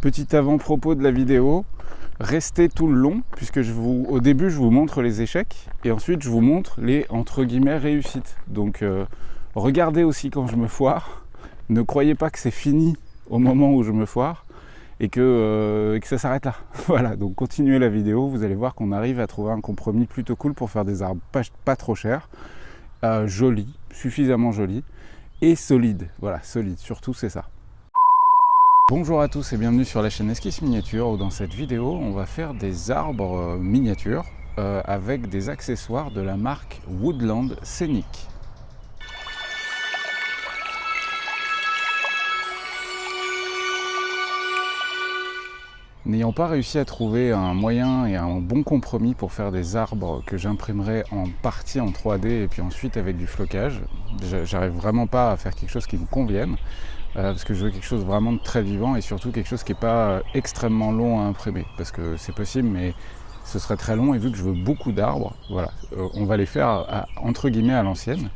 Petit avant-propos de la vidéo, restez tout le long puisque au début je vous montre les échecs et ensuite je vous montre les entre guillemets réussites. Donc regardez aussi quand je me foire, ne croyez pas que c'est fini au moment où je me foire et que ça s'arrête là. Voilà, donc continuez la vidéo, vous allez voir qu'on arrive à trouver un compromis plutôt cool pour faire des arbres pas trop chers, jolis, suffisamment jolis et solides. Voilà, solides, surtout c'est ça. Bonjour à tous et bienvenue sur la chaîne Esquisse Miniature où dans cette vidéo on va faire des arbres miniatures avec des accessoires de la marque Woodland Scenic. N'ayant pas réussi à trouver un moyen et un bon compromis pour faire des arbres que j'imprimerai en partie en 3D et puis ensuite avec du flocage, j'arrive vraiment pas à faire quelque chose qui me convienne. Parce que je veux quelque chose vraiment de très vivant et surtout quelque chose qui n'est pas extrêmement long à imprimer parce que c'est possible mais ce serait très long et vu que je veux beaucoup d'arbres, voilà, on va les faire entre guillemets à l'ancienne.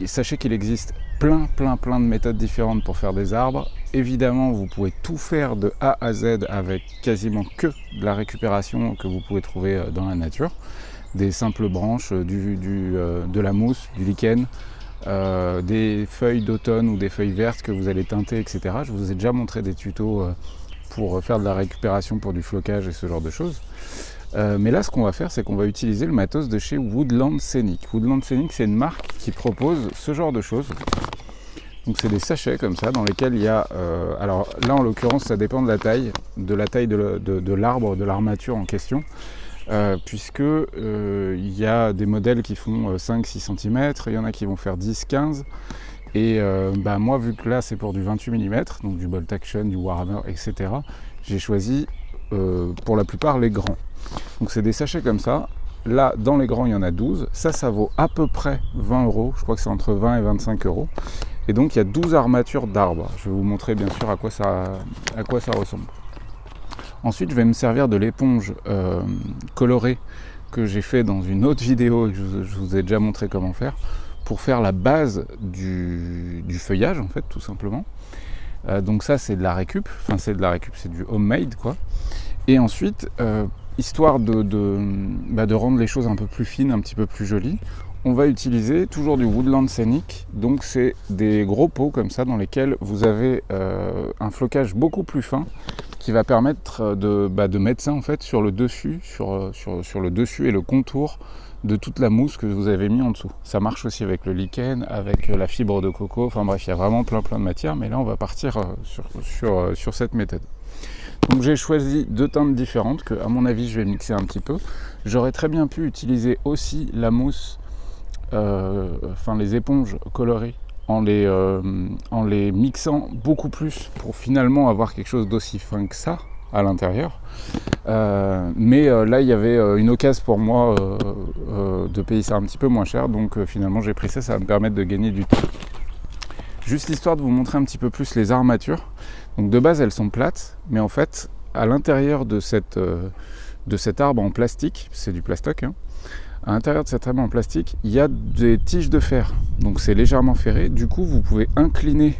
Sachez qu'il existe plein de méthodes différentes pour faire des arbres. Évidemment vous pouvez tout faire de A à Z avec quasiment que de la récupération que vous pouvez trouver dans la nature, des simples branches, de la mousse, du lichen, des feuilles d'automne ou des feuilles vertes que vous allez teinter, etc. Je vous ai déjà montré des tutos pour faire de la récupération pour du flocage et ce genre de choses. Mais là, ce qu'on va faire, c'est qu'on va utiliser le matos de chez Woodland Scenic. Woodland Scenic, c'est une marque qui propose ce genre de choses. Donc c'est des sachets comme ça dans lesquels il y a... alors là, en l'occurrence, ça dépend de la taille de l'arbre, de l'armature en question. Puisque il y a des modèles qui font 5-6 cm, il y en a qui vont faire 10-15 et moi vu que là c'est pour du 28 mm, donc du Bolt Action, du Warhammer, etc. j'ai choisi pour la plupart les grands. Donc c'est des sachets comme ça, là dans les grands il y en a 12, ça vaut à peu près 20 €, je crois que c'est entre 20 et 25 €. Et donc il y a 12 armatures d'arbres, je vais vous montrer bien sûr à quoi ça ressemble. Ensuite, je vais me servir de l'éponge colorée que j'ai fait dans une autre vidéo et que je vous ai déjà montré comment faire pour faire la base du feuillage en fait, tout simplement. Donc ça, c'est de la récup, c'est du homemade quoi. Et ensuite, histoire de rendre les choses un peu plus fines, un petit peu plus jolies, on va utiliser toujours du Woodland Scenic. Donc c'est des gros pots comme ça dans lesquels vous avez un flocage beaucoup plus fin qui va permettre de mettre ça en fait sur le dessus, sur le dessus et le contour de toute la mousse que vous avez mis en dessous. Ça marche aussi avec le lichen, avec la fibre de coco, enfin bref, il y a vraiment plein de matières, mais là on va partir sur cette méthode. Donc j'ai choisi deux teintes différentes que à mon avis je vais mixer un petit peu. J'aurais très bien pu utiliser aussi la mousse, les éponges colorées en les mixant beaucoup plus pour finalement avoir quelque chose d'aussi fin que ça à l'intérieur. Mais là il y avait une occasion pour moi de payer ça un petit peu moins cher, donc finalement j'ai pris ça va me permettre de gagner du temps. Juste histoire de vous montrer un petit peu plus les armatures. Donc de base elles sont plates, mais en fait à l'intérieur de cet arbre en plastique, c'est du plastoc, hein, à l'intérieur de cet arbre en plastique, il y a des tiges de fer, donc c'est légèrement ferré. Du coup, vous pouvez incliner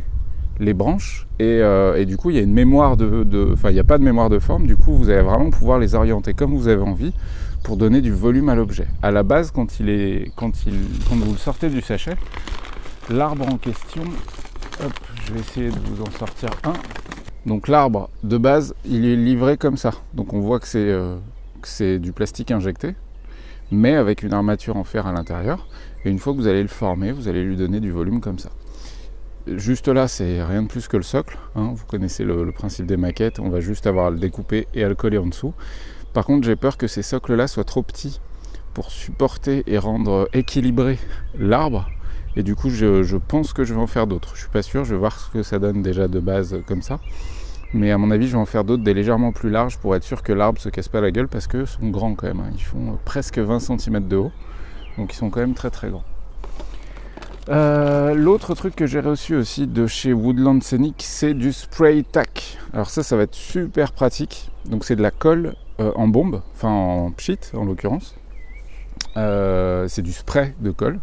les branches et du coup, il y a une mémoire il n'y a pas de mémoire de forme. Du coup, vous allez vraiment pouvoir les orienter comme vous avez envie pour donner du volume à l'objet. À la base, quand vous le sortez du sachet, l'arbre en question, hop, je vais essayer de vous en sortir un. Donc l'arbre de base, il est livré comme ça. Donc on voit que c'est du plastique injecté, mais avec une armature en fer à l'intérieur. Et une fois que vous allez le former, vous allez lui donner du volume comme ça. Juste là, c'est rien de plus que le socle, hein. Vous connaissez le principe des maquettes, on va juste avoir à le découper et à le coller en dessous. Par contre, j'ai peur que ces socles-là soient trop petits pour supporter et rendre équilibré l'arbre. Et du coup, je pense que je vais en faire d'autres. Je suis pas sûr, je vais voir ce que ça donne déjà de base comme ça. Mais à mon avis, je vais en faire d'autres, des légèrement plus larges pour être sûr que l'arbre ne se casse pas la gueule parce qu'ils sont grands quand même, hein. Ils font presque 20 cm de haut, donc ils sont quand même très grands. L'autre truc que j'ai reçu aussi de chez Woodland Scenic, c'est du spray tack. Alors ça va être super pratique. Donc c'est de la colle en bombe, en pchit en l'occurrence. C'est du spray de colle.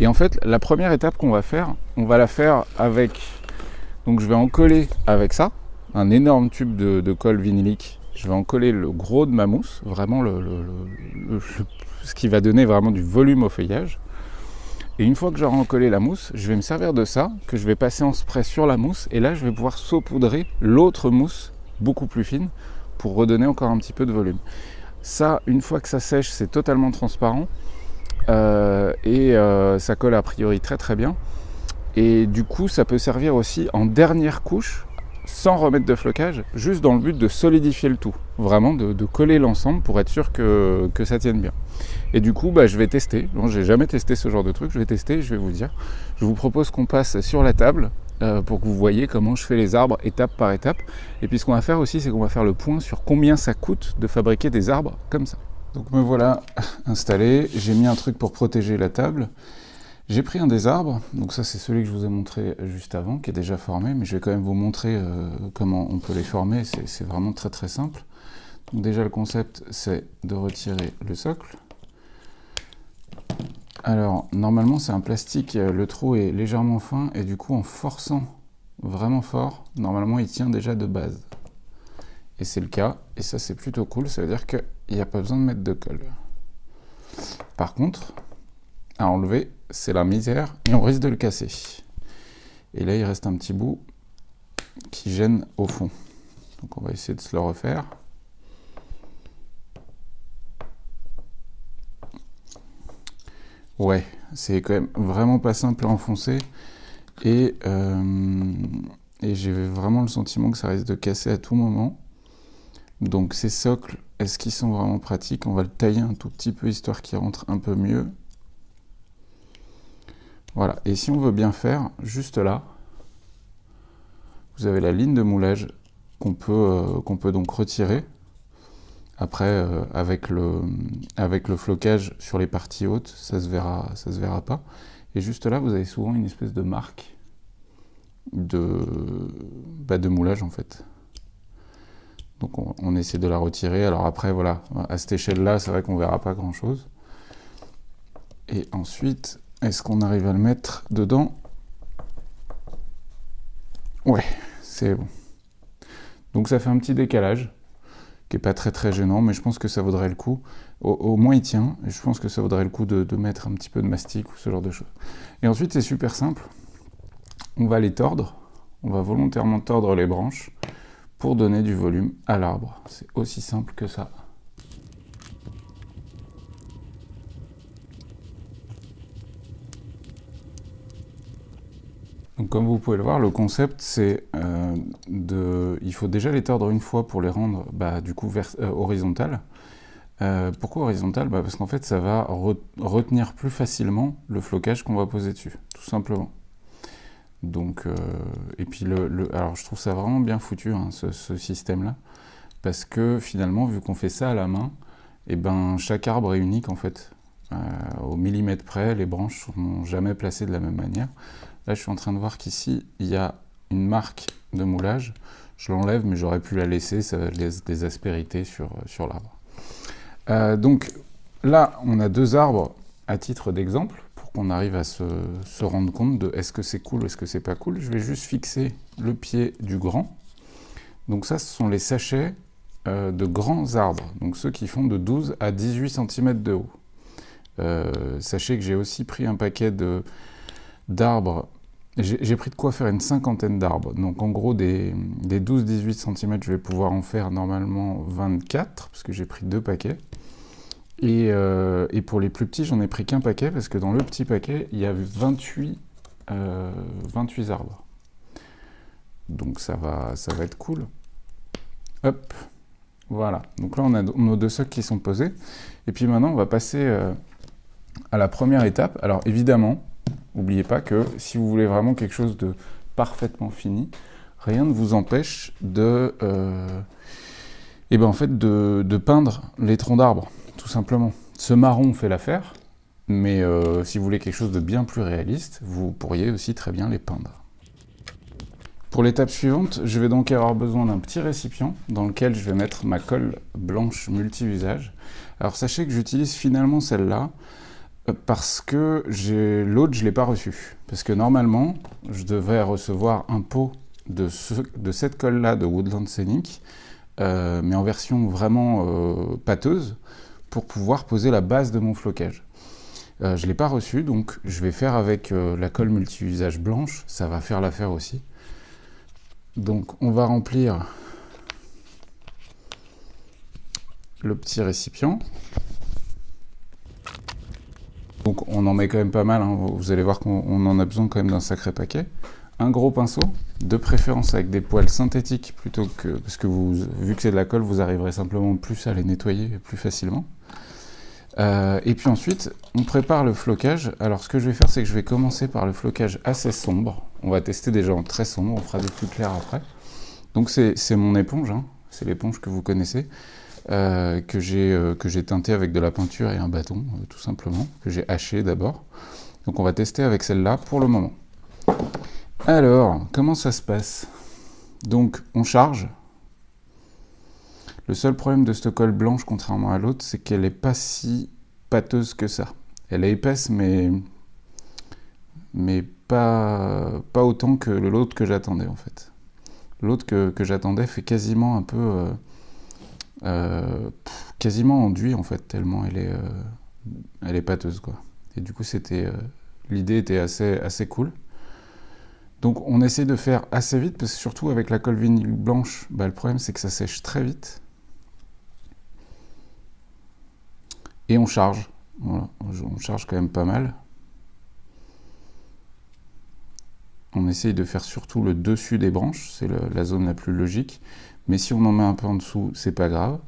Et en fait, la première étape qu'on va faire, on va la faire avec... Donc je vais en coller avec ça. un énorme tube de colle vinylique. Je vais en coller le gros de ma mousse, vraiment ce qui va donner vraiment du volume au feuillage. Et une fois que j'aurai encollé la mousse, je vais me servir de ça, que je vais passer en spray sur la mousse, et là je vais pouvoir saupoudrer l'autre mousse beaucoup plus fine pour redonner encore un petit peu de volume. Ça, une fois que ça sèche, c'est totalement transparent et ça colle a priori très très bien. Et du coup, ça peut servir aussi en dernière couche, sans remettre de flocage, juste dans le but de solidifier le tout. Vraiment de coller l'ensemble pour être sûr que ça tienne bien. Et du coup, je vais tester. Bon, j'ai jamais testé ce genre de truc, je vais tester et je vais vous dire. Je vous propose qu'on passe sur la table pour que vous voyez comment je fais les arbres étape par étape. Et puis ce qu'on va faire aussi, c'est qu'on va faire le point sur combien ça coûte de fabriquer des arbres comme ça. Donc me voilà installé, j'ai mis un truc pour protéger la table. J'ai pris un des arbres, donc ça c'est celui que je vous ai montré juste avant, qui est déjà formé, mais je vais quand même vous montrer comment on peut les former, c'est vraiment très très simple. Donc déjà le concept c'est de retirer le socle. Alors normalement c'est un plastique, le trou est légèrement fin et du coup en forçant vraiment fort, normalement il tient déjà de base. Et c'est le cas, et ça c'est plutôt cool, ça veut dire qu'il n'y a pas besoin de mettre de colle. Par contre, à enlever, c'est la misère et on risque de le casser. Et là il reste un petit bout qui gêne au fond. Donc on va essayer de se le refaire. Ouais, c'est quand même vraiment pas simple à enfoncer et j'ai vraiment le sentiment que ça risque de casser à tout moment. Donc ces socles, est-ce qu'ils sont vraiment pratiques? On va le tailler un tout petit peu histoire qu'il rentre un peu mieux. Voilà, et si on veut bien faire, juste là, vous avez la ligne de moulage qu'on peut donc retirer. Après, avec le flocage sur les parties hautes, ça se verra pas. Et juste là, vous avez souvent une espèce de marque de moulage en fait. Donc on essaie de la retirer. Alors après, voilà, à cette échelle-là, c'est vrai qu'on verra pas grand-chose. Et ensuite, est-ce qu'on arrive à le mettre dedans? Ouais, c'est bon. Donc ça fait un petit décalage, qui n'est pas très très gênant, mais je pense que ça vaudrait le coup. Au moins il tient, et je pense que ça vaudrait le coup de mettre un petit peu de mastic ou ce genre de choses. Et ensuite c'est super simple, on va les tordre, on va volontairement tordre les branches pour donner du volume à l'arbre. C'est aussi simple que ça. Donc comme vous pouvez le voir, le concept c'est il faut déjà les tordre une fois pour les rendre du coup horizontales. Pourquoi horizontales? Parce qu'en fait ça va retenir plus facilement le flocage qu'on va poser dessus, tout simplement. Donc, et puis alors je trouve ça vraiment bien foutu hein, ce système-là, parce que finalement vu qu'on fait ça à la main, et chaque arbre est unique en fait. Au millimètre près, les branches sont jamais placées de la même manière. Là, je suis en train de voir qu'ici, il y a une marque de moulage. Je l'enlève, mais j'aurais pu la laisser, ça laisse des aspérités sur l'arbre. Donc là, on a deux arbres à titre d'exemple, pour qu'on arrive à se rendre compte de est-ce que c'est cool ou est-ce que c'est pas cool. Je vais juste fixer le pied du grand. Donc ça, ce sont les sachets de grands arbres, donc ceux qui font de 12 à 18 cm de haut. Sachez que j'ai aussi pris un paquet d'arbres. J'ai pris de quoi faire une cinquantaine d'arbres. Donc en gros, des 12-18 cm, je vais pouvoir en faire normalement 24, parce que j'ai pris 2 paquets. Et pour les plus petits, j'en ai pris qu'un paquet, parce que dans le petit paquet, il y a 28 arbres. Donc ça va être cool. Hop, voilà. Donc là, on a nos 2 socles qui sont posés. Et puis maintenant, on va passer à la première étape. Alors évidemment, n'oubliez pas que si vous voulez vraiment quelque chose de parfaitement fini, rien ne vous empêche de peindre les troncs d'arbres, tout simplement. Ce marron fait l'affaire, mais si vous voulez quelque chose de bien plus réaliste, vous pourriez aussi très bien les peindre. Pour l'étape suivante, je vais donc avoir besoin d'un petit récipient dans lequel je vais mettre ma colle blanche multi-usage. Alors sachez que j'utilise finalement celle-là, parce que l'autre, je ne l'ai pas reçu. Parce que normalement, je devrais recevoir un pot de cette colle-là de Woodland Scenic, mais en version vraiment pâteuse, pour pouvoir poser la base de mon flocage. Je ne l'ai pas reçu, donc je vais faire avec la colle multi-usage blanche, ça va faire l'affaire aussi. Donc on va remplir le petit récipient. Donc on en met quand même pas mal, hein. Vous allez voir qu'on en a besoin quand même d'un sacré paquet. Un gros pinceau, de préférence avec des poils synthétiques, plutôt que, parce que vu que c'est de la colle, vous arriverez simplement plus à les nettoyer plus facilement. Et puis ensuite, on prépare le flocage. Alors ce que je vais faire, c'est que je vais commencer par le flocage assez sombre. On va tester déjà en très sombre, on fera des plus clairs après. Donc c'est mon éponge, hein. C'est l'éponge que vous connaissez, que j'ai teinté avec de la peinture et un bâton, tout simplement, que j'ai haché d'abord. Donc on va tester avec celle-là pour le moment. Alors, comment ça se passe? Donc on charge. Le seul problème de cette colle blanche, contrairement à l'autre, c'est qu'elle n'est pas si pâteuse que ça. Elle est épaisse, mais pas autant que l'autre que j'attendais, en fait. L'autre que j'attendais fait quasiment un peu... quasiment enduit, en fait, tellement elle est pâteuse, quoi. Et du coup, l'idée était assez cool. Donc on essaie de faire assez vite, parce que surtout avec la colle vinyle blanche, le problème c'est que ça sèche très vite. Et on charge, voilà, on charge quand même pas mal. On essaye de faire surtout le dessus des branches, c'est la zone la plus logique. Mais si on en met un peu en dessous, c'est pas grave.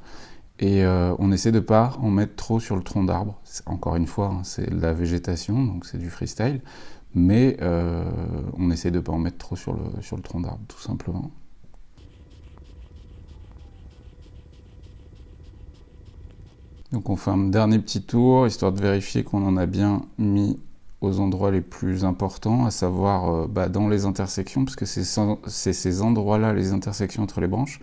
Et on essaie de pas en mettre trop sur le tronc d'arbre. Encore une fois, hein, c'est de la végétation, donc c'est du freestyle. Mais on essaie de pas en mettre trop sur le tronc d'arbre, tout simplement. Donc on fait un dernier petit tour, histoire de vérifier qu'on en a bien mis aux endroits les plus importants, à savoir dans les intersections, parce que c'est ces endroits-là, les intersections entre les branches,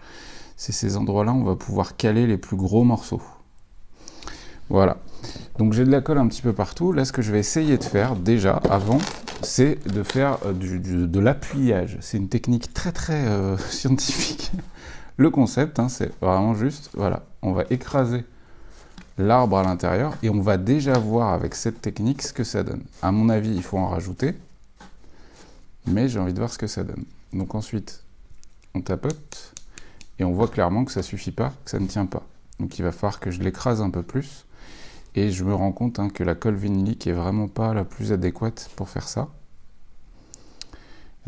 c'est ces endroits-là où on va pouvoir caler les plus gros morceaux. Voilà. Donc j'ai de la colle un petit peu partout. Là, ce que je vais essayer de faire, déjà, avant, c'est de faire de l'appuyage. C'est une technique très scientifique. Le concept, hein, c'est vraiment juste, voilà, on va écraser l'arbre à l'intérieur et on va déjà voir avec cette technique ce que ça donne. À mon avis, il faut en rajouter, mais j'ai envie de voir ce que ça donne. Donc ensuite, on tapote et on voit clairement que ça suffit pas, que ça ne tient pas. Donc il va falloir que je l'écrase un peu plus et je me rends compte que la colle vinylique est vraiment pas la plus adéquate pour faire ça.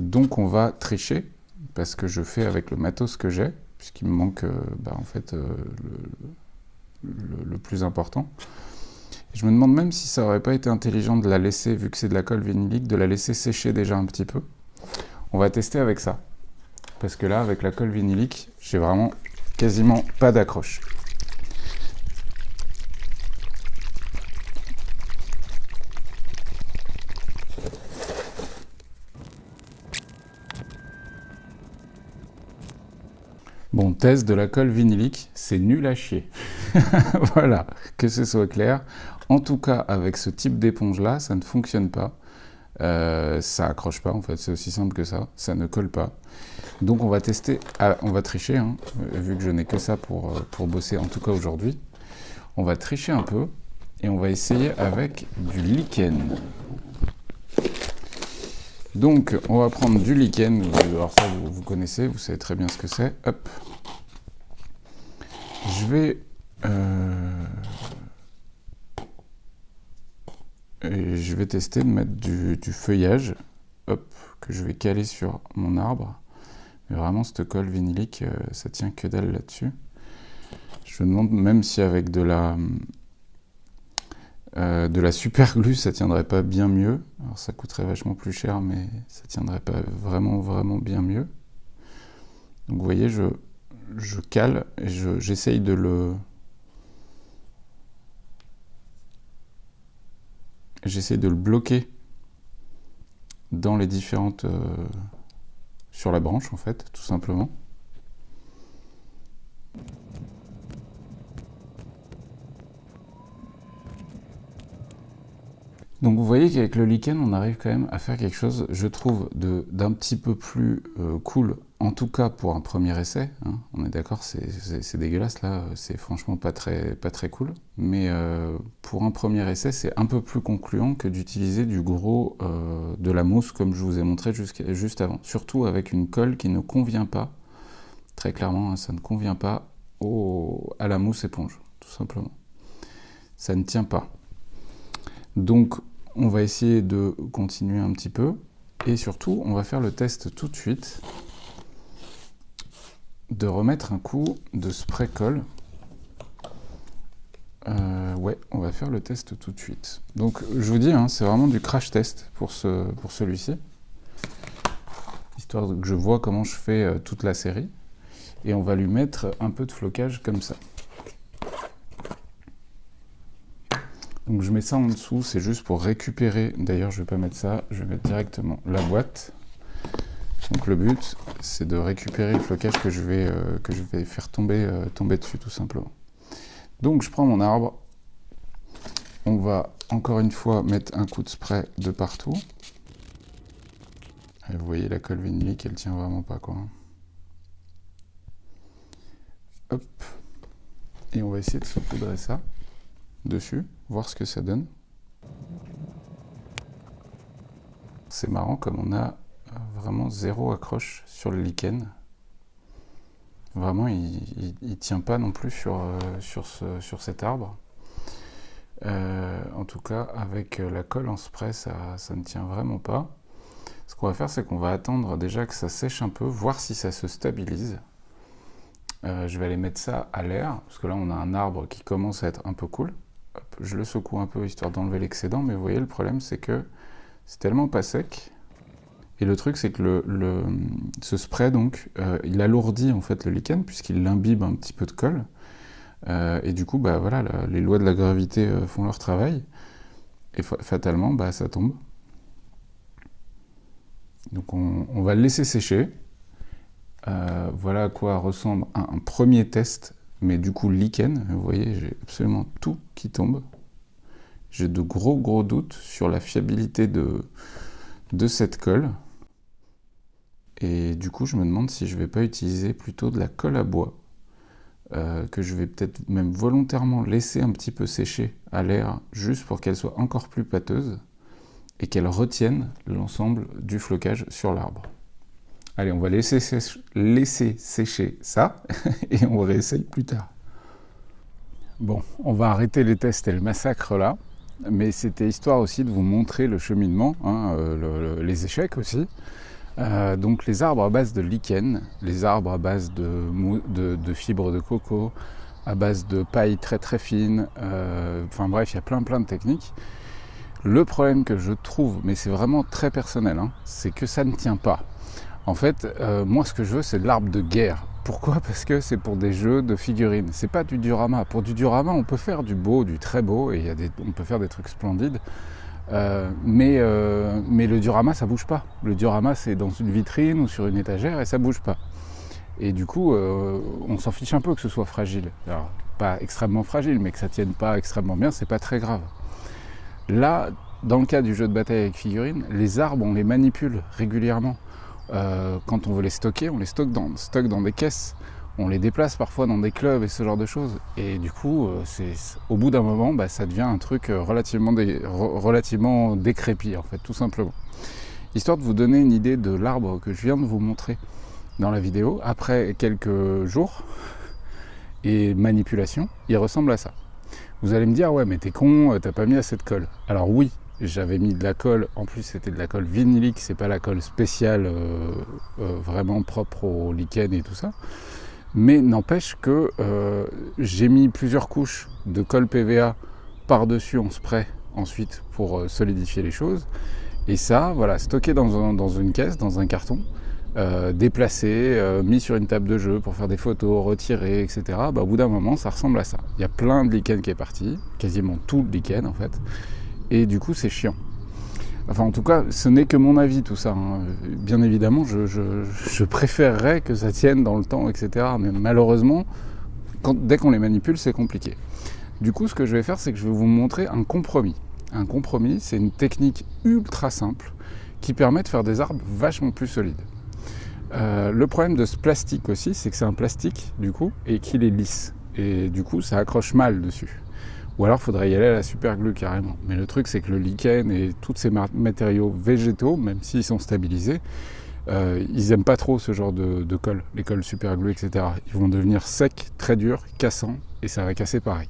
Donc on va tricher parce que je fais avec le matos que j'ai, puisqu'il me manque en fait le plus important. Et je me demande même si ça aurait pas été intelligent de la laisser, vu que c'est de la colle vinylique, de la laisser sécher déjà un petit peu. On va tester avec ça. Parce que là, avec la colle vinylique, j'ai vraiment quasiment pas d'accroche. Bon, test de la colle vinylique, c'est nul à chier. Voilà, que ce soit clair. En tout cas, avec ce type d'éponge-là, ça ne fonctionne pas. Ça accroche pas, en fait, c'est aussi simple que ça. Ça ne colle pas. Donc on va tester, on va tricher, hein, vu que je n'ai que ça pour bosser, en tout cas aujourd'hui. On va tricher un peu et on va essayer avec du lichen. Donc, on va prendre du lichen. Alors ça, vous connaissez, vous savez très bien ce que c'est. Hop. Je vais tester de mettre du feuillage, hop, que je vais caler sur mon arbre. Mais vraiment, cette colle vinylique, ça tient que dalle là-dessus. Je me demande même si avec de la super glue, ça tiendrait pas bien mieux. Alors ça coûterait vachement plus cher, mais ça tiendrait pas vraiment bien mieux. Donc vous voyez, je cale et j'essaye de le... J'essaye de le bloquer dans les différentes... sur la branche, en fait, tout simplement. Donc vous voyez qu'avec le lichen, on arrive quand même à faire quelque chose, je trouve, d'un petit peu plus cool, en tout cas pour un premier essai. Hein. On est d'accord, c'est dégueulasse là, c'est franchement pas très cool. Mais pour un premier essai, c'est un peu plus concluant que d'utiliser du gros de la mousse comme je vous ai montré juste avant. Surtout avec une colle qui ne convient pas, très clairement, hein, ça ne convient pas à la mousse éponge, tout simplement. Ça ne tient pas. Donc, on va essayer de continuer un petit peu. Et surtout, on va faire le test tout de suite de remettre un coup de spray colle. Ouais, on va faire le test tout de suite. Donc, je vous dis, hein, c'est vraiment du crash test pour celui-ci. Histoire que je vois comment je fais toute la série. Et on va lui mettre un peu de flocage comme ça. Donc je mets ça en dessous, c'est juste pour récupérer, d'ailleurs je ne vais pas mettre ça, je vais mettre directement la boîte. Donc le but, c'est de récupérer le flocage que je vais faire tomber dessus tout simplement. Donc je prends mon arbre, on va encore une fois mettre un coup de spray de partout. Et vous voyez la colle vinylique, elle tient vraiment pas quoi. Hop, et on va essayer de saupoudrer ça dessus, voir ce que ça donne. C'est marrant comme on a vraiment zéro accroche sur le lichen. Vraiment, il tient pas non plus sur cet arbre. En tout cas, avec la colle en spray, ça ne tient vraiment pas. Ce qu'on va faire, c'est qu'on va attendre déjà que ça sèche un peu, voir si ça se stabilise. Je vais aller mettre ça à l'air, parce que là, on a un arbre qui commence à être un peu cool. Hop, je le secoue un peu histoire d'enlever l'excédent, mais vous voyez, le problème, c'est que c'est tellement pas sec. Et le truc, c'est que ce spray, donc, il alourdit en fait le lichen, puisqu'il imbibe un petit peu de colle. Et du coup, bah, voilà, les lois de la gravité font leur travail. Et fatalement, bah, ça tombe. Donc on va le laisser sécher. Voilà à quoi ressemble un premier test, mais du coup lichen. Vous voyez, j'ai absolument tout qui tombe. J'ai de gros doutes sur la fiabilité de cette colle. Et du coup, je me demande si je ne vais pas utiliser plutôt de la colle à bois, que je vais peut-être même volontairement laisser un petit peu sécher à l'air, juste pour qu'elle soit encore plus pâteuse, et qu'elle retienne l'ensemble du flocage sur l'arbre. Allez, on va laisser sécher ça, et on réessaye plus tard. Bon, on va arrêter les tests et le massacre là, mais c'était histoire aussi de vous montrer le cheminement, hein, les échecs aussi. Donc les arbres à base de lichen, les arbres à base de fibres de coco, à base de paille très fine, enfin bref, il y a plein de techniques. Le problème que je trouve, mais c'est vraiment très personnel, hein, c'est que ça ne tient pas. En fait, moi ce que je veux, c'est de l'arbre de guerre. Pourquoi ? Parce que c'est pour des jeux de figurines. C'est pas du diorama. Pour du diorama, on peut faire du beau, du très beau, et on peut faire des trucs splendides. Mais le diorama, ça bouge pas. Le diorama, c'est dans une vitrine ou sur une étagère et ça bouge pas. Et du coup, on s'en fiche un peu que ce soit fragile. Alors, pas extrêmement fragile, mais que ça tienne pas extrêmement bien, c'est pas très grave. Là, dans le cas du jeu de bataille avec figurines, les arbres, on les manipule régulièrement. Quand on veut les stocker, on les stocke dans des caisses. On les déplace parfois dans des clubs et ce genre de choses. Et du coup, au bout d'un moment, bah, ça devient un truc relativement décrépit, en fait, tout simplement. Histoire de vous donner une idée de l'arbre que je viens de vous montrer dans la vidéo, après quelques jours et manipulation, il ressemble à ça. Vous allez me dire, ouais, mais t'es con, t'as pas mis assez de colle. Alors oui, j'avais mis de la colle, en plus c'était de la colle vinylique, c'est pas la colle spéciale vraiment propre au lichen et tout ça. Mais n'empêche que j'ai mis plusieurs couches de colle PVA par-dessus en spray ensuite pour solidifier les choses. Et ça, voilà, stocké dans une caisse, dans un carton, déplacé, mis sur une table de jeu pour faire des photos, retiré, etc. Bah, au bout d'un moment, ça ressemble à ça. Il y a plein de lichen qui est parti, quasiment tout le lichen en fait. Et du coup, c'est chiant. Enfin, en tout cas, ce n'est que mon avis, tout ça. Hein. Bien évidemment, je préférerais que ça tienne dans le temps, etc. Mais malheureusement, dès qu'on les manipule, c'est compliqué. Du coup, ce que je vais faire, c'est que je vais vous montrer un compromis. Un compromis, c'est une technique ultra simple qui permet de faire des arbres vachement plus solides. Le problème de ce plastique aussi, c'est que c'est un plastique du coup et qu'il est lisse. Et du coup, ça accroche mal dessus. Ou alors, il faudrait y aller à la super glue carrément. Mais le truc, c'est que le lichen et tous ces matériaux végétaux, même s'ils sont stabilisés, ils n'aiment pas trop ce genre de colle, les colles super glue, etc. Ils vont devenir secs, très durs, cassants, et ça va casser pareil.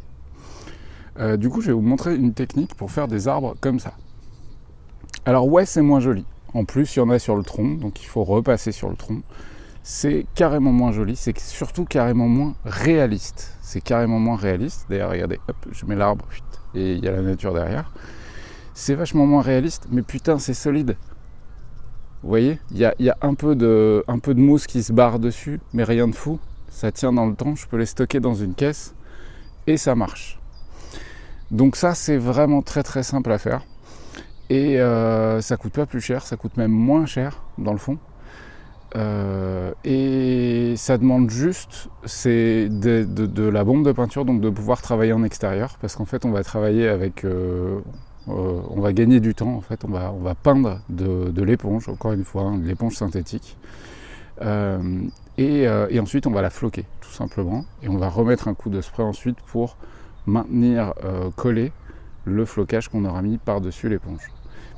Du coup, je vais vous montrer une technique pour faire des arbres comme ça. Alors ouais, c'est moins joli. En plus, il y en a sur le tronc, donc il faut repasser sur le tronc. C'est carrément moins joli, c'est surtout carrément moins réaliste. C'est carrément moins réaliste. D'ailleurs, regardez, hop, je mets l'arbre, et il y a la nature derrière. C'est vachement moins réaliste, mais putain, c'est solide. Vous voyez, il y a un peu de mousse qui se barre dessus, mais rien de fou. Ça tient dans le temps, je peux les stocker dans une caisse, et ça marche. Donc ça, c'est vraiment très très simple à faire. Et ça coûte pas plus cher, ça coûte même moins cher, dans le fond. Et ça demande juste de la bombe de peinture, donc de pouvoir travailler en extérieur, parce qu'en fait on va travailler avec on va gagner du temps, en fait on va peindre de l'éponge, encore une fois, de l'éponge synthétique, et ensuite on va la floquer tout simplement, et on va remettre un coup de spray ensuite pour maintenir collé le flocage qu'on aura mis par dessus l'éponge.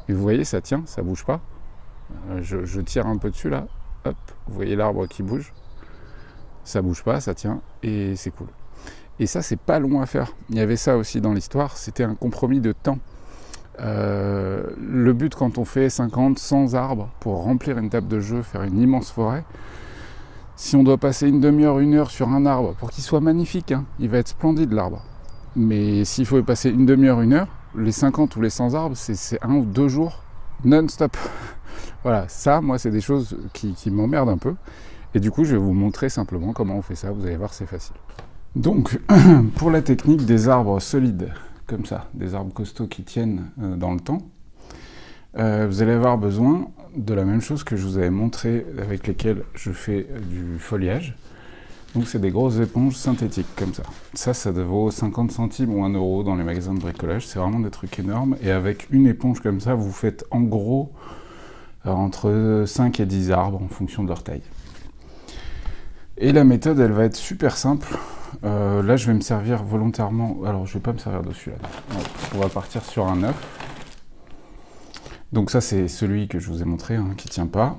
Et vous voyez, ça tient, ça bouge pas. Je tire un peu dessus là. Hop, vous voyez l'arbre qui bouge, ça bouge pas, ça tient, et c'est cool. Et ça, c'est pas long à faire. Il y avait ça aussi dans l'histoire, c'était un compromis de temps. Le but quand on fait 50, 100 arbres pour remplir une table de jeu, faire une immense forêt, si on doit passer une demi-heure, 1 heure sur un arbre pour qu'il soit magnifique, hein, il va être splendide l'arbre. Mais s'il faut y passer une demi-heure, 1 heure, les 50 ou les 100 arbres, c'est 1 ou 2 jours non-stop. Voilà, ça, moi, c'est des choses qui m'emmerdent un peu. Et du coup, je vais vous montrer simplement comment on fait ça. Vous allez voir, c'est facile. Donc, pour la technique des arbres solides, comme ça, des arbres costauds qui tiennent dans le temps, vous allez avoir besoin de la même chose que je vous avais montré avec lesquelles je fais du foliage. Donc, c'est des grosses éponges synthétiques, comme ça. Ça vaut 50 centimes ou 1 euro dans les magasins de bricolage. C'est vraiment des trucs énormes. Et avec une éponge comme ça, vous faites en gros entre 5 et 10 arbres en fonction de leur taille. Et la méthode, elle va être super simple. Là, je vais me servir volontairement... Alors, je ne vais pas me servir de celui-là. On va partir sur un 9. Donc ça, c'est celui que je vous ai montré, hein, qui ne tient pas.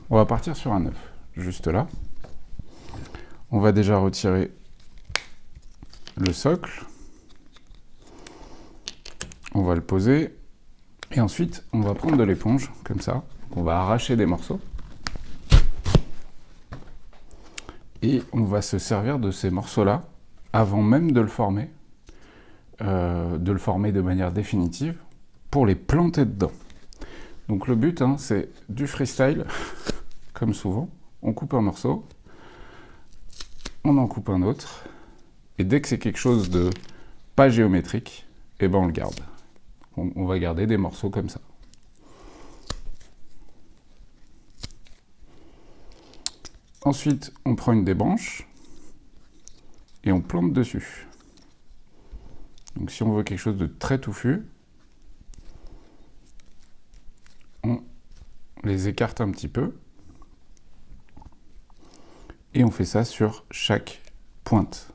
On va partir sur un 9, juste là. On va déjà retirer le socle. On va le poser. Et ensuite, on va prendre de l'éponge, comme ça. Donc on va arracher des morceaux. Et on va se servir de ces morceaux-là, avant même de le former de manière définitive, pour les planter dedans. Donc le but, hein, c'est du freestyle, comme souvent. On coupe un morceau, on en coupe un autre, et dès que c'est quelque chose de pas géométrique, eh ben on le garde. On va garder des morceaux comme ça. Ensuite, on prend une des branches et on plante dessus. Donc si on veut quelque chose de très touffu, on les écarte un petit peu et on fait ça sur chaque pointe.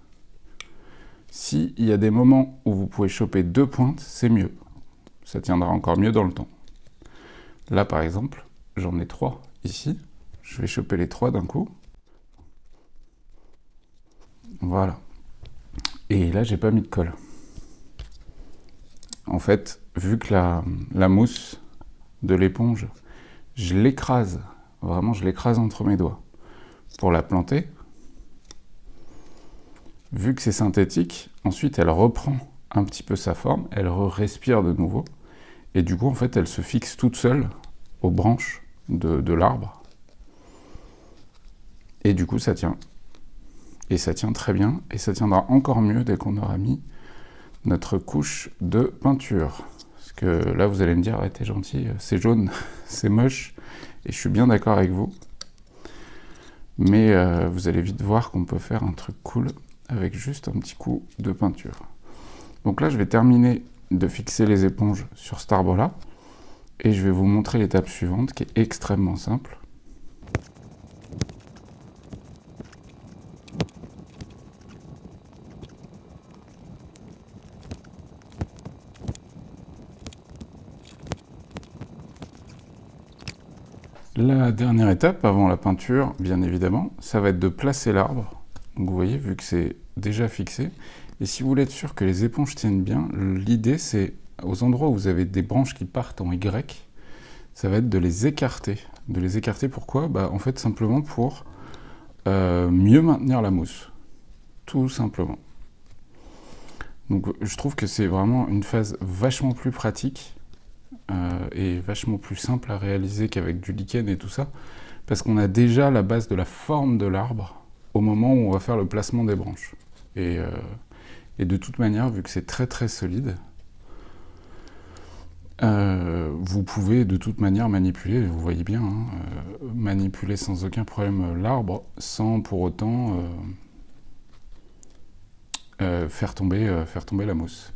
S'il y a des moments où vous pouvez choper 2 pointes, c'est mieux. Ça tiendra encore mieux dans le temps. Là, par exemple, j'en ai 3 ici. Je vais choper les 3 d'un coup. Voilà. Et là, j'ai pas mis de colle. En fait, vu que la mousse de l'éponge, je l'écrase. Vraiment, je l'écrase entre mes doigts. Pour la planter, vu que c'est synthétique, ensuite, elle reprend un petit peu sa forme, elle respire de nouveau. Et du coup, en fait, elle se fixe toute seule aux branches de l'arbre. Et du coup, ça tient. Et ça tient très bien. Et ça tiendra encore mieux dès qu'on aura mis notre couche de peinture. Parce que là, vous allez me dire, ouais, t'es gentil, c'est jaune, c'est moche. Et je suis bien d'accord avec vous. Mais vous allez vite voir qu'on peut faire un truc cool avec juste un petit coup de peinture. Donc là, je vais terminer de fixer les éponges sur cet arbre-là. Et je vais vous montrer l'étape suivante qui est extrêmement simple. La dernière étape avant la peinture, bien évidemment, ça va être de placer l'arbre. Donc vous voyez, vu que c'est déjà fixé. Et si vous voulez être sûr que les éponges tiennent bien, l'idée c'est, aux endroits où vous avez des branches qui partent en Y, ça va être de les écarter. De les écarter pourquoi ? En fait, simplement pour mieux maintenir la mousse. Tout simplement. Donc je trouve que c'est vraiment une phase vachement plus pratique et vachement plus simple à réaliser qu'avec du lichen et tout ça, parce qu'on a déjà la base de la forme de l'arbre au moment où on va faire le placement des branches. Et de toute manière, vu que c'est très très solide, vous pouvez de toute manière manipuler, vous voyez bien, manipuler sans aucun problème l'arbre, sans pour autant faire tomber la mousse.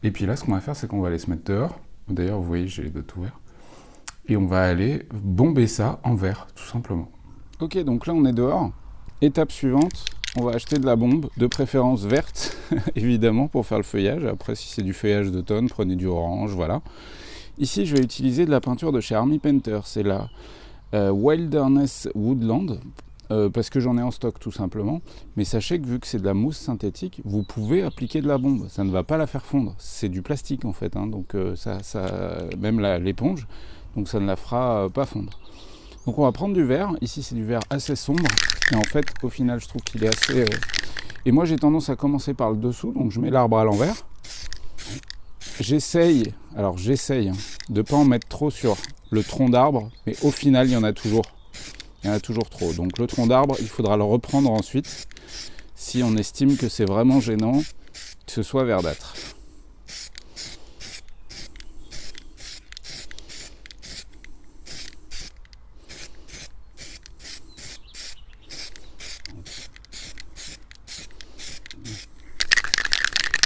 Et puis là, ce qu'on va faire, c'est qu'on va aller se mettre dehors. D'ailleurs, vous voyez, j'ai les doigts ouverts. Et on va aller bomber ça en verre, tout simplement. Ok, donc là, on est dehors. Étape suivante, on va acheter de la bombe, de préférence verte, évidemment, pour faire le feuillage. Après, si c'est du feuillage d'automne, prenez du orange, voilà. Ici, je vais utiliser de la peinture de chez Army Painter. C'est la Wilderness Woodland, parce que j'en ai en stock, tout simplement. Mais sachez que vu que c'est de la mousse synthétique, vous pouvez appliquer de la bombe. Ça ne va pas la faire fondre. C'est du plastique, en fait. Donc, même l'éponge, donc ça ne la fera pas fondre. Donc on va prendre du verre, ici c'est du verre assez sombre, et en fait au final je trouve qu'il est assez... Et moi j'ai tendance à commencer par le dessous, donc je mets l'arbre à l'envers. J'essaye de ne pas en mettre trop sur le tronc d'arbre, mais au final il y en a toujours trop. Donc le tronc d'arbre, il faudra le reprendre ensuite, si on estime que c'est vraiment gênant que ce soit verdâtre.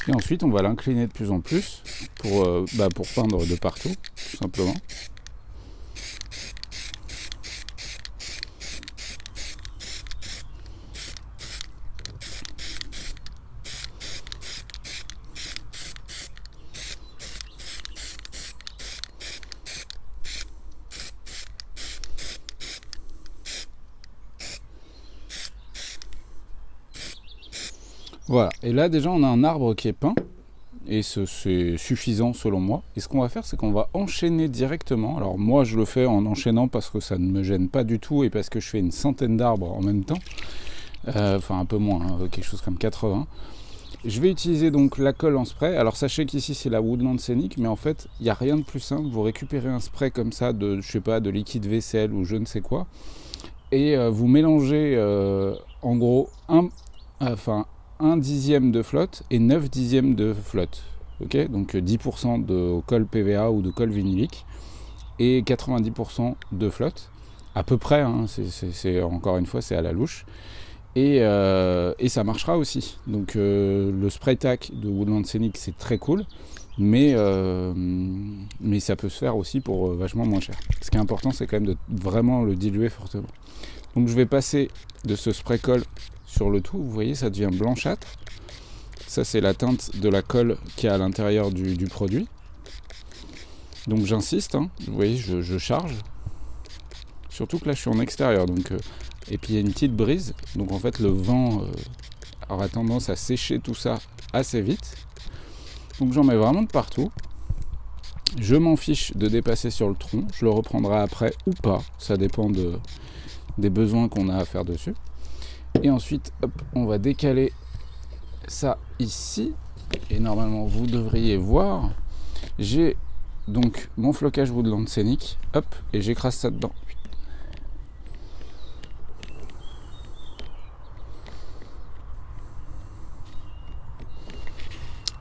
Et ensuite, on va l'incliner de plus en plus pour peindre de partout, tout simplement. Voilà, et là déjà on a un arbre qui est peint, et c'est suffisant selon moi. Et ce qu'on va faire, c'est qu'on va enchaîner directement. Alors moi je le fais en enchaînant parce que ça ne me gêne pas du tout, et parce que je fais une centaine d'arbres en même temps, enfin un peu moins, quelque chose comme 80. Je vais utiliser donc la colle en spray. Alors sachez qu'ici c'est la Woodland Scenic, mais en fait il n'y a rien de plus simple. Vous récupérez un spray comme ça de, je sais pas, de liquide vaisselle ou je ne sais quoi, et vous mélangez en gros un dixième de flotte et 9 dixièmes de flotte. Okay, donc 10% de colle PVA ou de colle vinylique et 90% de flotte. À peu près, c'est encore une fois, c'est à la louche. Et ça marchera aussi. Donc le spray tack de Woodland Scenic, c'est très cool. Mais ça peut se faire aussi pour vachement moins cher. Ce qui est important, c'est quand même de vraiment le diluer fortement. Donc je vais passer de ce spray colle sur le tout, vous voyez, ça devient blanchâtre. Ça, c'est la teinte de la colle qui est à l'intérieur du produit. Donc j'insiste, vous voyez, je charge. Surtout que là, je suis en extérieur. Donc, et puis il y a une petite brise. Donc en fait, le vent aura tendance à sécher tout ça assez vite. Donc j'en mets vraiment de partout. Je m'en fiche de dépasser sur le tronc. Je le reprendrai après ou pas. Ça dépend des besoins qu'on a à faire dessus. Et ensuite, hop, on va décaler ça ici. Et normalement, vous devriez voir. J'ai donc mon flocage Woodland Scenic. Hop, et j'écrase ça dedans.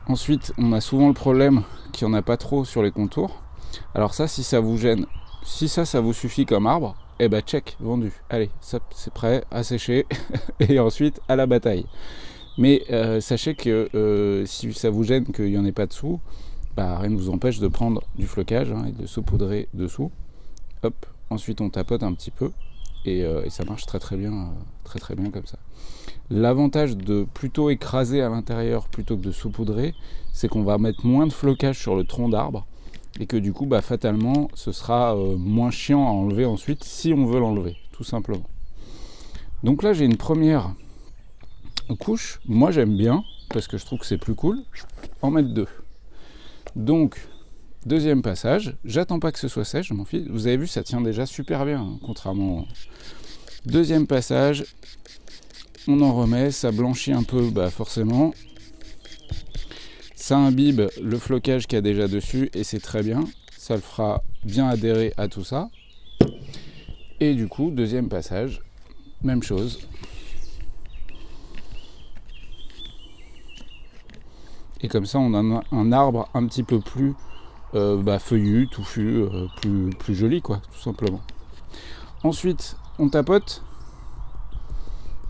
Ensuite, on a souvent le problème qu'il n'y en a pas trop sur les contours. Alors ça, si ça vous gêne, si ça vous suffit comme arbre, eh ben check, vendu. Allez, ça, c'est prêt à sécher et ensuite à la bataille. Mais sachez que si ça vous gêne qu'il n'y en ait pas dessous, rien ne vous empêche de prendre du flocage et de saupoudrer dessous. Hop, ensuite on tapote un petit peu et ça marche très bien comme ça. L'avantage de plutôt écraser à l'intérieur plutôt que de saupoudrer, c'est qu'on va mettre moins de flocage sur le tronc d'arbre et que du coup fatalement ce sera moins chiant à enlever ensuite si on veut l'enlever, tout simplement. Donc là j'ai une première couche, moi j'aime bien parce que je trouve que c'est plus cool, en mettre 2. Donc deuxième passage, j'attends pas que ce soit sèche, je m'en fiche. Vous avez vu, ça tient déjà super bien, contrairement. Deuxième passage, on en remet, ça blanchit un peu, forcément. Ça imbibe le flocage qu'il y a déjà dessus et c'est très bien. Ça le fera bien adhérer à tout ça. Et du coup, deuxième passage, même chose. Et comme ça, on a un arbre un petit peu plus feuillu, touffu, plus joli, quoi, tout simplement. Ensuite, on tapote.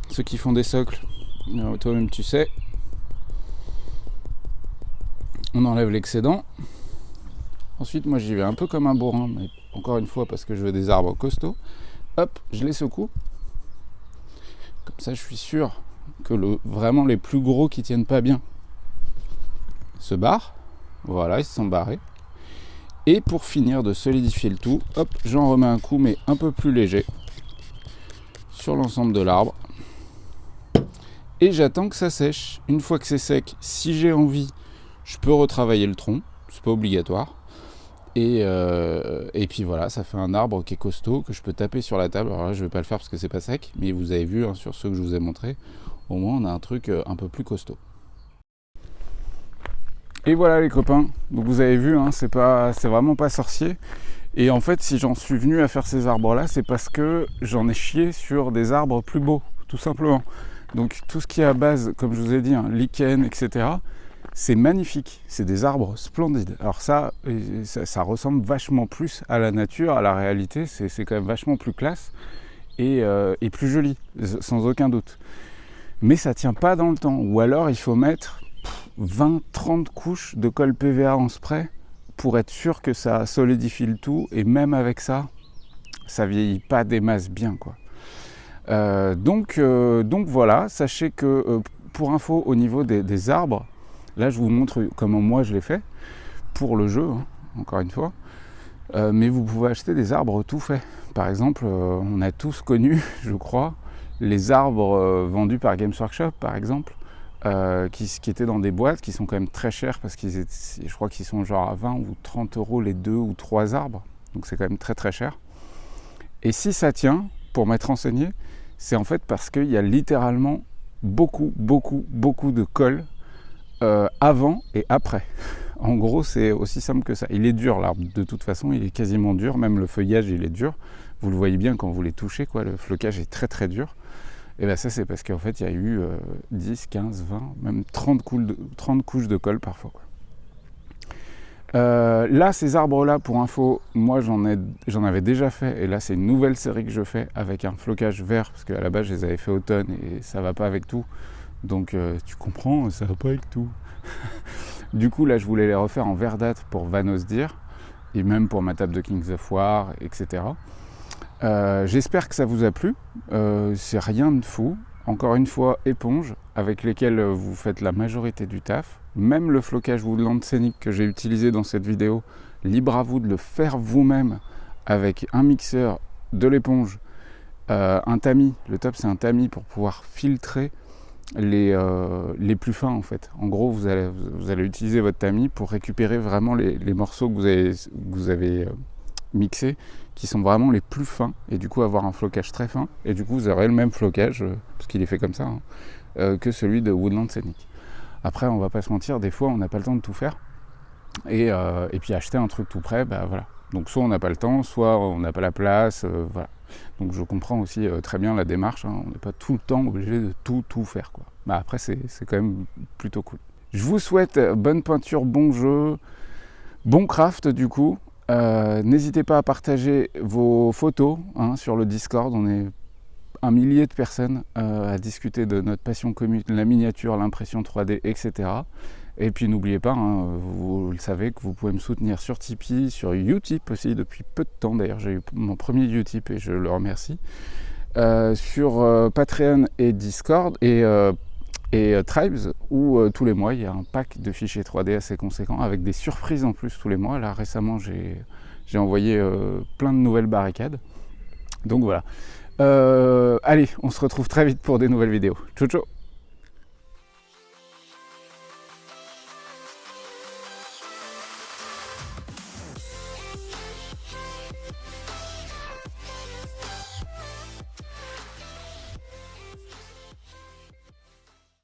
Ceux qui font des socles, toi-même tu sais. On enlève l'excédent. Ensuite, moi j'y vais un peu comme un bourrin, mais encore une fois parce que je veux des arbres costauds. Hop, je les secoue. Comme ça, je suis sûr que vraiment les plus gros qui tiennent pas bien se barrent. Voilà, ils se sont barrés. Et pour finir de solidifier le tout, hop, j'en remets un coup, mais un peu plus léger, sur l'ensemble de l'arbre. Et j'attends que ça sèche. Une fois que c'est sec, si j'ai envie, je peux retravailler le tronc. C'est pas obligatoire. Et puis voilà, ça fait un arbre qui est costaud, que je peux taper sur la table. Alors là, je vais pas le faire parce que c'est pas sec, mais vous avez vu sur ceux que je vous ai montrés, au moins on a un truc un peu plus costaud. Et voilà les copains, donc vous avez vu, c'est vraiment pas sorcier. Et en fait, si j'en suis venu à faire ces arbres-là, c'est parce que j'en ai chié sur des arbres plus beaux, tout simplement. Donc tout ce qui est à base, comme je vous ai dit, lichen, etc., c'est magnifique, c'est des arbres splendides. Alors ça ressemble vachement plus à la nature, à la réalité, c'est quand même vachement plus classe et plus joli, sans aucun doute. Mais ça tient pas dans le temps, ou alors il faut mettre 20-30 couches de colle PVA en spray pour être sûr que ça solidifie le tout, et même avec ça vieillit pas des masses bien, quoi. Donc voilà, sachez que pour info au niveau des arbres, là je vous montre comment moi je l'ai fait pour le jeu, encore une fois, mais vous pouvez acheter des arbres tout faits. Par exemple, on a tous connu, je crois, les arbres vendus par Games Workshop, par exemple, qui étaient dans des boîtes qui sont quand même très chères parce je crois qu'ils sont genre à 20 ou 30 euros les 2 ou 3 arbres, donc c'est quand même très très cher. Et si ça tient, pour m'être renseigné, c'est en fait parce qu'il y a littéralement beaucoup de colle avant et après. En gros, c'est aussi simple que ça. Il est dur, l'arbre, de toute façon, il est quasiment dur, même le feuillage, il est dur. Vous le voyez bien quand vous les touchez, quoi, le flocage est très très dur. Et bien ça, c'est parce qu'en fait, il y a eu 10, 15, 20, même 30 couches de colle parfois, quoi. Là, ces arbres-là, pour info, moi j'en avais déjà fait, et là c'est une nouvelle série que je fais avec un flocage vert, parce qu'à la base je les avais fait automne et ça va pas avec tout, donc tu comprends, ça va pas avec tout. Du coup là je voulais les refaire en verdâtre pour Vanos Dir, et même pour ma table de Kings of War, etc. J'espère que ça vous a plu, c'est rien de fou, encore une fois éponge, avec lesquelles vous faites la majorité du taf. Même le flocage Woodland Scenic que j'ai utilisé dans cette vidéo, libre à vous de le faire vous-même avec un mixeur, de l'éponge, un tamis. Le top c'est un tamis pour pouvoir filtrer les plus fins en fait. En gros vous allez utiliser votre tamis pour récupérer vraiment les morceaux que vous avez mixés, qui sont vraiment les plus fins, et du coup avoir un flocage très fin, et du coup vous aurez le même flocage, parce qu'il est fait comme ça, que celui de Woodland Scenic. Après, on va pas se mentir, des fois on n'a pas le temps de tout faire, et puis acheter un truc tout prêt, voilà. Donc soit on n'a pas le temps, soit on n'a pas la place, voilà. Donc je comprends aussi très bien la démarche, on n'est pas tout le temps obligé de tout faire, quoi. Après c'est quand même plutôt cool. Je vous souhaite bonne peinture, bon jeu, bon craft du coup. N'hésitez pas à partager vos photos sur le Discord, on est 1 millier de personnes à discuter de notre passion commune, la miniature, l'impression 3D, etc. Et puis n'oubliez pas, hein, vous le savez, que vous pouvez me soutenir sur Tipeee, sur Utip aussi depuis peu de temps. D'ailleurs, j'ai eu mon premier Utip et je le remercie. Sur Patreon et Discord et Tribes, où tous les mois il y a un pack de fichiers 3D assez conséquent avec des surprises en plus tous les mois. Là récemment j'ai envoyé plein de nouvelles barricades. Donc voilà. Allez, on se retrouve très vite pour des nouvelles vidéos. Ciao ciao.